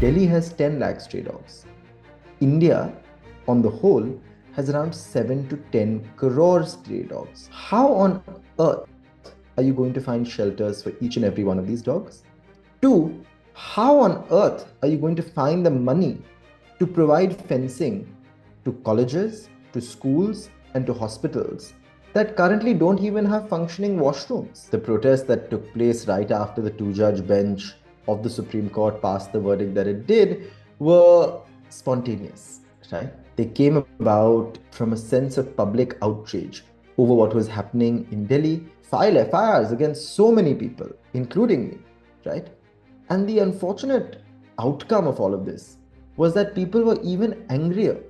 Delhi has 10 lakh stray dogs. India, on the whole, has around 7 to 10 crore stray dogs. How on earth are you going to find shelters for each and every one of these dogs? Two, how on earth are you going to find the money to provide fencing to colleges, to schools, and to hospitals that currently don't even have functioning washrooms? The protests that took place right after the two-judge bench of the Supreme Court passed the verdict that it did were spontaneous, right? They came about from a sense of public outrage over what was happening in Delhi, file FIRs against so many people, including me, right? And the unfortunate outcome of all of this was that people were even angrier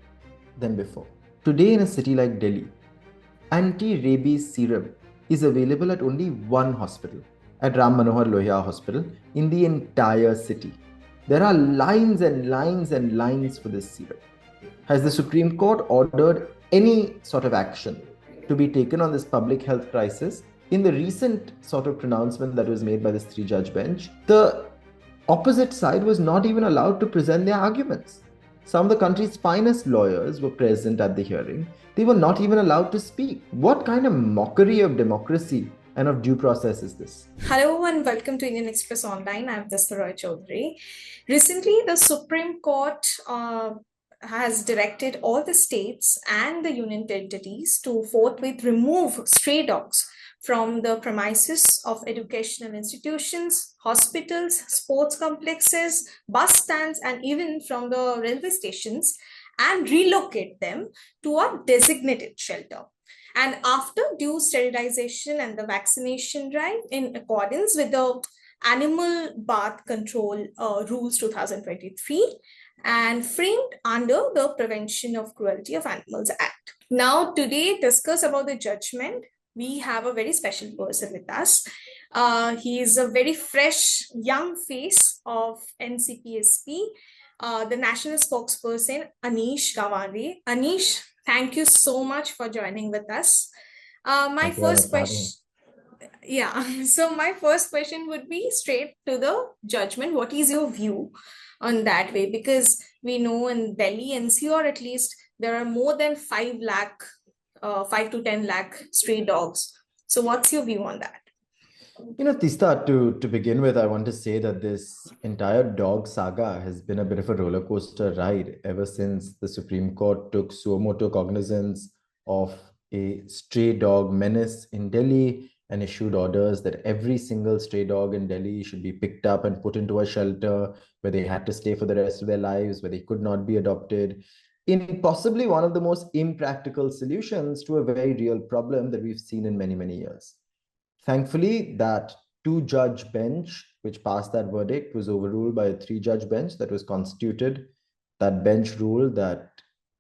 than before. Today, in a city like Delhi, anti-rabies serum is available at only one hospital, at Ram Manohar Lohia Hospital, in the entire city. There are lines and lines and lines for this serum. Has the Supreme Court ordered any sort of action to be taken on this public health crisis? In the recent sort of pronouncement that was made by this three-judge bench, the opposite side was not even allowed to present their arguments. Some of the country's finest lawyers were present at the hearing. They were not even allowed to speak. What kind of mockery of democracy and of due process is this? Hello and welcome to Indian Express Online. I'm Tista Chowdhury. Recently, the Supreme Court has directed all the states and the union territories to forthwith remove stray dogs from the premises of educational institutions, hospitals, sports complexes, bus stands, and even from the railway stations and relocate them to a designated shelter. And after due sterilization and the vaccination drive in accordance with the Animal Birth Control Rules 2023 and framed under the Prevention of Cruelty of Animals Act. Now, today, discuss about the judgment. We have a very special person with us. He is a very fresh, young face of NCPSP, the National Spokesperson Anish Gawande. Anish, thank you so much for joining with us. My Thank you very first much for having me. question, yeah. So my first question would be straight to the judgment. What is your view on that way? Because we know in Delhi NCR at least there are more than 5 lakh, 5 to 10 lakh stray dogs. So what's your view on that? Tista, to begin with, I want to say that this entire dog saga has been a bit of a roller coaster ride ever since the Supreme Court took suo motu cognizance of a stray dog menace in Delhi and issued orders that every single stray dog in Delhi should be picked up and put into a shelter where they had to stay for the rest of their lives, where they could not be adopted, in possibly one of the most impractical solutions to a very real problem that we've seen in many, many years. Thankfully, that two-judge bench, which passed that verdict, was overruled by a three-judge bench that was constituted. That bench ruled that,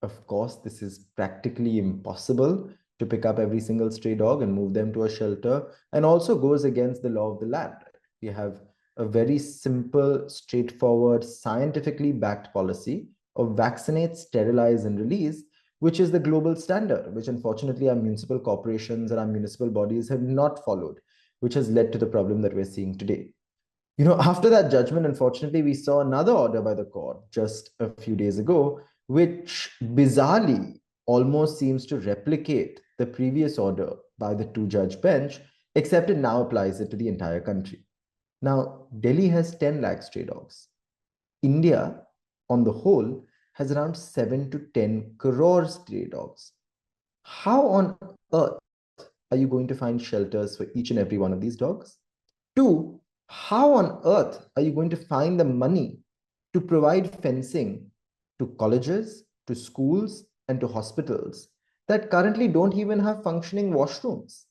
of course, this is practically impossible to pick up every single stray dog and move them to a shelter, and also goes against the law of the land. We have a very simple, straightforward, scientifically backed policy of vaccinate, sterilize, and release, which is the global standard, which unfortunately our municipal corporations and our municipal bodies have not followed, which has led to the problem that we're seeing today. After that judgment, unfortunately, we saw another order by the court just a few days ago, which bizarrely almost seems to replicate the previous order by the two-judge bench, except it now applies it to the entire country. Now, Delhi has 10 lakh stray dogs. India, on the whole, has around 7 to 10 crore stray dogs. How on earth are you going to find shelters for each and every one of these dogs? Two, how on earth are you going to find the money to provide fencing to colleges, to schools, and to hospitals that currently don't even have functioning washrooms?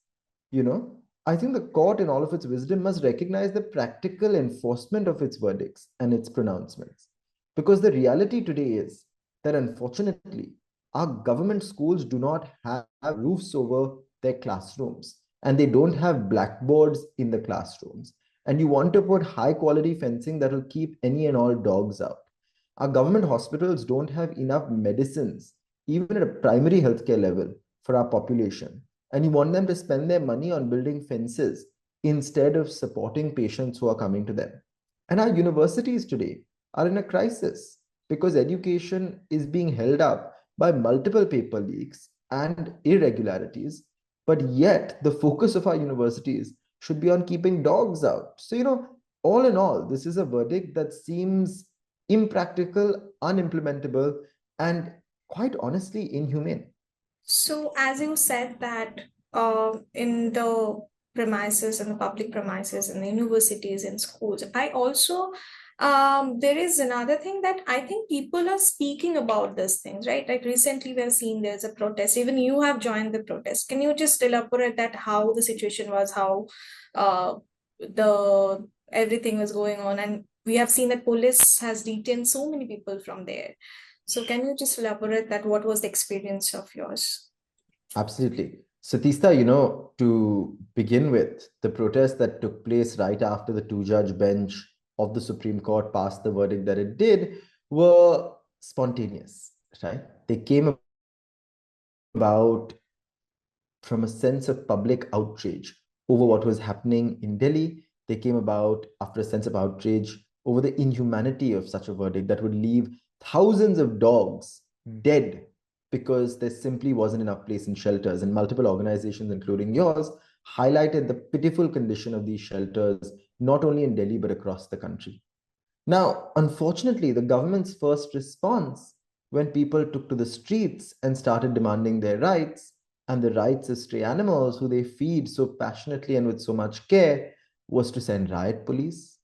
I think the court, in all of its wisdom, must recognize the practical enforcement of its verdicts and its pronouncements. Because the reality today is that, unfortunately, our government schools do not have roofs over their classrooms, and they don't have blackboards in the classrooms. And you want to put high quality fencing that will keep any and all dogs out. Our government hospitals don't have enough medicines, even at a primary healthcare level, for our population. And you want them to spend their money on building fences instead of supporting patients who are coming to them. And our universities today are in a crisis because education is being held up by multiple paper leaks and irregularities. But yet, the focus of our universities should be on keeping dogs out. So, all in all, this is a verdict that seems impractical, unimplementable, and quite honestly inhumane. So, as you said that in the premises, in the public premises, in the universities, in schools, I also there is another thing that I think people are speaking about these things, right? Like recently, we've seen there's a protest. Even you have joined the protest. Can you just elaborate that how the situation was, how the everything was going on, and we have seen that police has detained so many people from there. So can you just elaborate that what was the experience of yours? Absolutely. So, Tista, to begin with, the protest that took place right after the two-judge bench of the Supreme Court passed the verdict that it did were spontaneous, right? They came about from a sense of public outrage over what was happening in Delhi. They came about after a sense of outrage over the inhumanity of such a verdict that would leave thousands of dogs dead because there simply wasn't enough place in shelters. And multiple organizations, including yours, highlighted the pitiful condition of these shelters, not only in Delhi, but across the country. Now, unfortunately, the government's first response when people took to the streets and started demanding their rights and the rights of stray animals who they feed so passionately and with so much care was to send riot police,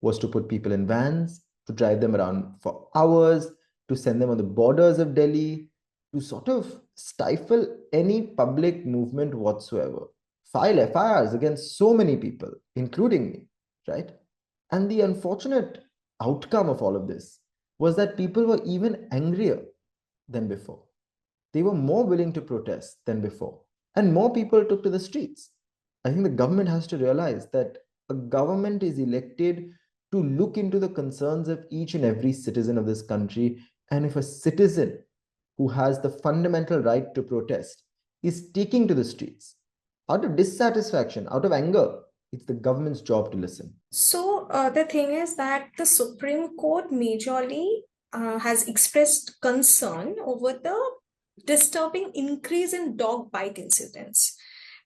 was to put people in vans, to drive them around for hours, to send them on the borders of Delhi, to sort of stifle any public movement whatsoever, file FIRs against so many people, including me, right? And the unfortunate outcome of all of this was that people were even angrier than before. They were more willing to protest than before, and more people took to the streets. I think the government has to realize that a government is elected to look into the concerns of each and every citizen of this country. And if a citizen who has the fundamental right to protest is taking to the streets out of dissatisfaction, out of anger, it's the government's job to listen. So the thing is that the Supreme Court majorly has expressed concern over the disturbing increase in dog bite incidents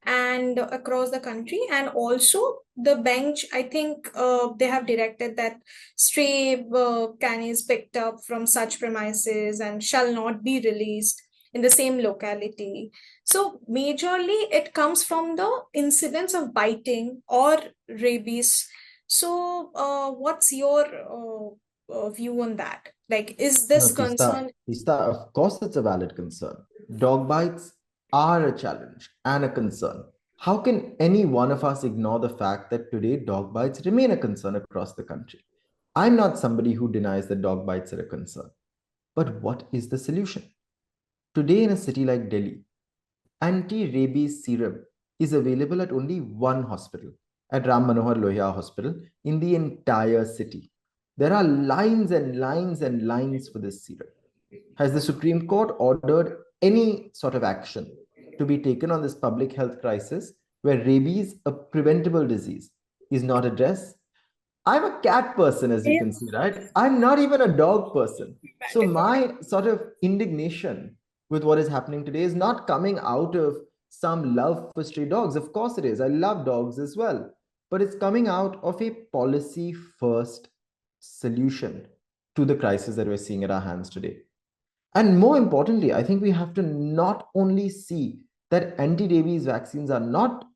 and across the country, and also the bench, I think they have directed that stray canines picked up from such premises and shall not be released in the same locality. So majorly it comes from the incidents of biting or rabies. So what's your view on that? Like, is No, this Tista, concern? Tista, of course it's a valid concern. Dog bites are a challenge and a concern. How can any one of us ignore the fact that today dog bites remain a concern across the country? I'm not somebody who denies that dog bites are a concern. But what is the solution? Today, in a city like Delhi, anti-rabies serum is available at only one hospital, at Ram Manohar Lohia Hospital in the entire city. There are lines and lines and lines for this serum. Has the Supreme Court ordered any sort of action to be taken on this public health crisis where rabies, a preventable disease, is not addressed? I'm a cat person, as you can see, right? I'm not even a dog person. So my sort of indignation with what is happening today is not coming out of some love for stray dogs. Of course it is. I love dogs as well. But it's coming out of a policy first solution to the crisis that we're seeing at our hands today. And more importantly, I think we have to not only see that anti-rabies vaccines are not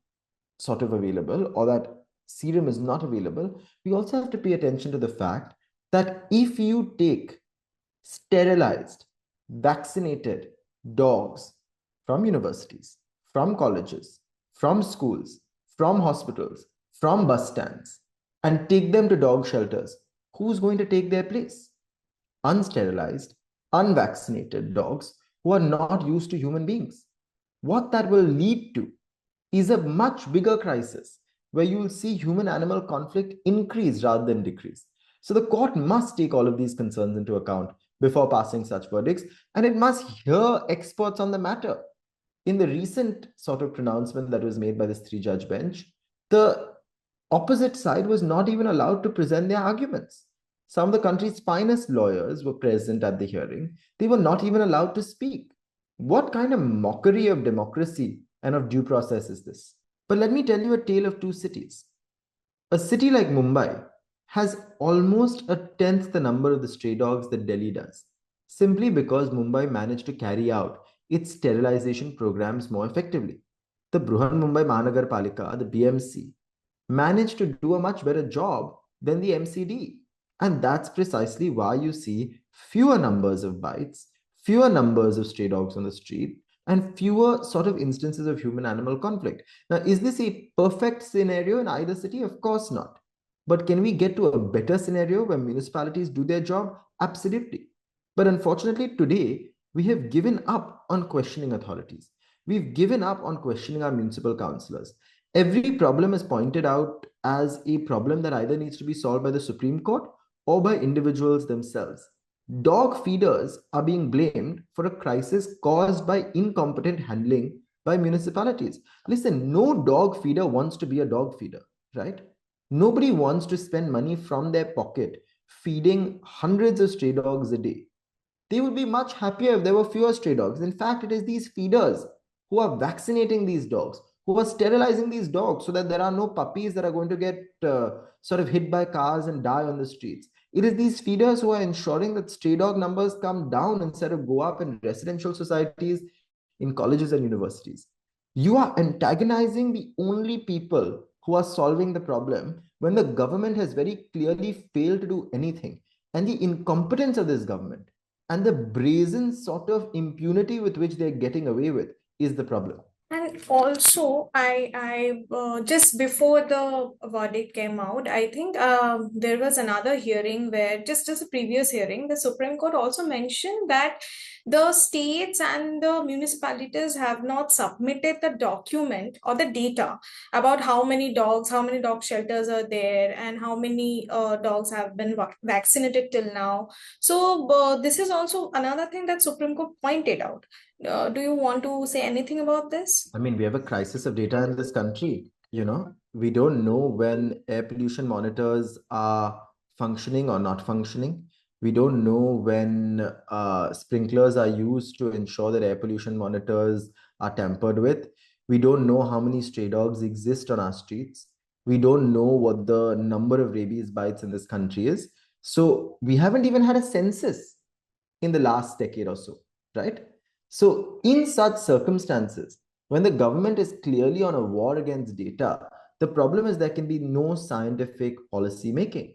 sort of available or that serum is not available, we also have to pay attention to the fact that if you take sterilized, vaccinated dogs from universities, from colleges, from schools, from hospitals, from bus stands, and take them to dog shelters, who's going to take their place? Unsterilized, unvaccinated dogs who are not used to human beings. What that will lead to is a much bigger crisis where you will see human animal conflict increase rather than decrease. So the court must take all of these concerns into account before passing such verdicts, and it must hear experts on the matter. In the recent sort of pronouncement that was made by this three-judge bench, the opposite side was not even allowed to present their arguments. Some of the country's finest lawyers were present at the hearing. They were not even allowed to speak. What kind of mockery of democracy and of due process is this? But let me tell you a tale of two cities. A city like Mumbai has almost a tenth the number of the stray dogs that Delhi does, simply because Mumbai managed to carry out its sterilization programs more effectively. The Bruhan Mumbai Mahanagar Palika, the BMC, managed to do a much better job than the MCD. And that's precisely why you see fewer numbers of bites, fewer numbers of stray dogs on the street, and fewer sort of instances of human animal conflict. Now, is this a perfect scenario in either city? Of course not. But can we get to a better scenario where municipalities do their job? Absolutely. But unfortunately, today, we have given up on questioning authorities. We've given up on questioning our municipal councillors. Every problem is pointed out as a problem that either needs to be solved by the Supreme Court or by individuals themselves. Dog feeders are being blamed for a crisis caused by incompetent handling by municipalities. Listen, no dog feeder wants to be a dog feeder, right? Nobody wants to spend money from their pocket feeding hundreds of stray dogs a day. They would be much happier if there were fewer stray dogs. In fact, it is these feeders who are vaccinating these dogs, who are sterilizing these dogs so that there are no puppies that are going to get sort of hit by cars and die on the streets. It is these feeders who are ensuring that stray dog numbers come down instead of go up in residential societies, in colleges and universities. You are antagonizing the only people who are solving the problem when the government has very clearly failed to do anything. And the incompetence of this government and the brazen sort of impunity with which they're getting away with is the problem. And also, I just before the verdict came out, I think there was another hearing where, just as a previous hearing, the Supreme Court also mentioned that the states and the municipalities have not submitted the document or the data about how many dogs, how many dog shelters are there, and how many dogs have been vaccinated till now. So this is also another thing that Supreme Court pointed out. Do you want to say anything about this? I mean, we have a crisis of data in this country. We don't know when air pollution monitors are functioning or not functioning. We don't know when sprinklers are used to ensure that air pollution monitors are tampered with. We don't know how many stray dogs exist on our streets. We don't know what the number of rabies bites in this country is. So we haven't even had a census in the last decade or so, right? So, in such circumstances, when the government is clearly on a war against data, the problem is there can be no scientific policy making.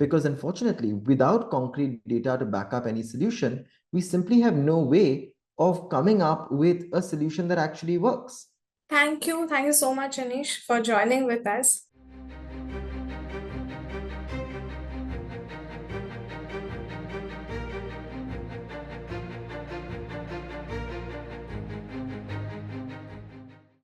Because unfortunately, without concrete data to back up any solution, we simply have no way of coming up with a solution that actually works. Thank you. Thank you so much, Anish, for joining with us.